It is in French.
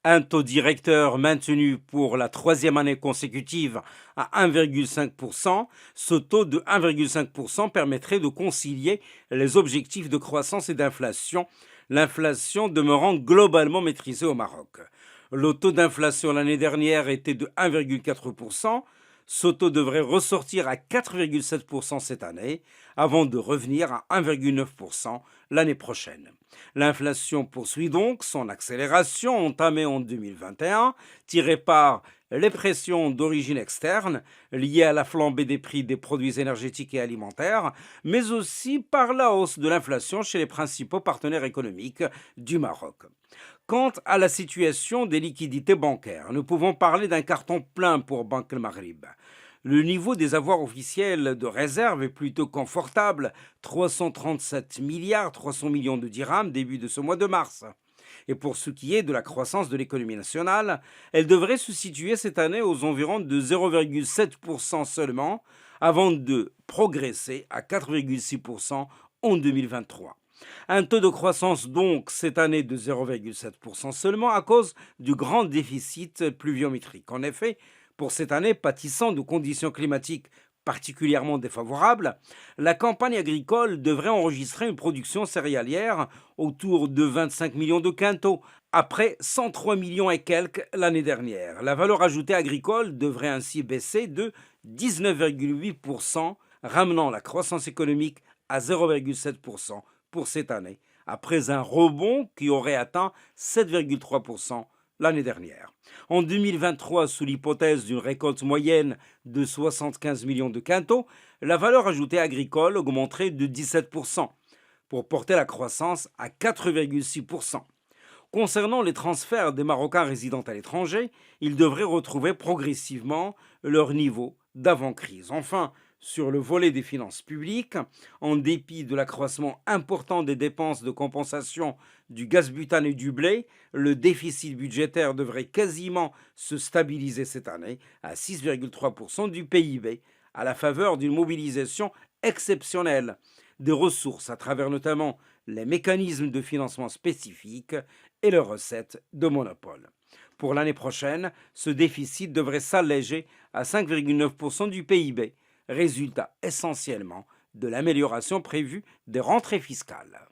Un taux directeur maintenu pour la troisième année consécutive à 1,5%. Ce taux de 1,5% permettrait de concilier les objectifs de croissance et d'inflation, l'inflation demeurant globalement maîtrisée au Maroc. Le taux d'inflation l'année dernière était de 1,4%. Ce taux devrait ressortir à 4,7% cette année, avant de revenir à 1,9% l'année prochaine. L'inflation poursuit donc son accélération entamée en 2021, tirée par les pressions d'origine externe liées à la flambée des prix des produits énergétiques et alimentaires, mais aussi par la hausse de l'inflation chez les principaux partenaires économiques du Maroc. Quant à la situation des liquidités bancaires, nous pouvons parler d'un carton plein pour Banque El Maghrib. Le niveau des avoirs officiels de réserve est plutôt confortable, 337 milliards 300 millions de dirhams début de ce mois de mars. Et pour ce qui est de la croissance de l'économie nationale, elle devrait se situer cette année aux environs de 0,7% seulement, avant de progresser à 4,6% en 2023. Un taux de croissance donc cette année de 0,7% seulement à cause du grand déficit pluviométrique. En effet, pour cette année, pâtissant de conditions climatiques particulièrement défavorables, la campagne agricole devrait enregistrer une production céréalière autour de 25 millions de quintaux, après 103 millions et quelques l'année dernière. La valeur ajoutée agricole devrait ainsi baisser de 19,8%, ramenant la croissance économique à 0,7% pour cette année, après un rebond qui aurait atteint 7,3% l'année dernière. En 2023, sous l'hypothèse d'une récolte moyenne de 75 millions de quintaux, la valeur ajoutée agricole augmenterait de 17%, pour porter la croissance à 4,6%. Concernant les transferts des Marocains résidant à l'étranger, ils devraient retrouver progressivement leur niveau d'avant-crise. Enfin, sur le volet des finances publiques, en dépit de l'accroissement important des dépenses de compensation du gaz butane et du blé, le déficit budgétaire devrait quasiment se stabiliser cette année à 6,3% du PIB, à la faveur d'une mobilisation exceptionnelle des ressources à travers notamment les mécanismes de financement spécifiques et les recettes de monopole. Pour l'année prochaine, ce déficit devrait s'alléger à 5,9% du PIB, résultat essentiellement de l'amélioration prévue des rentrées fiscales.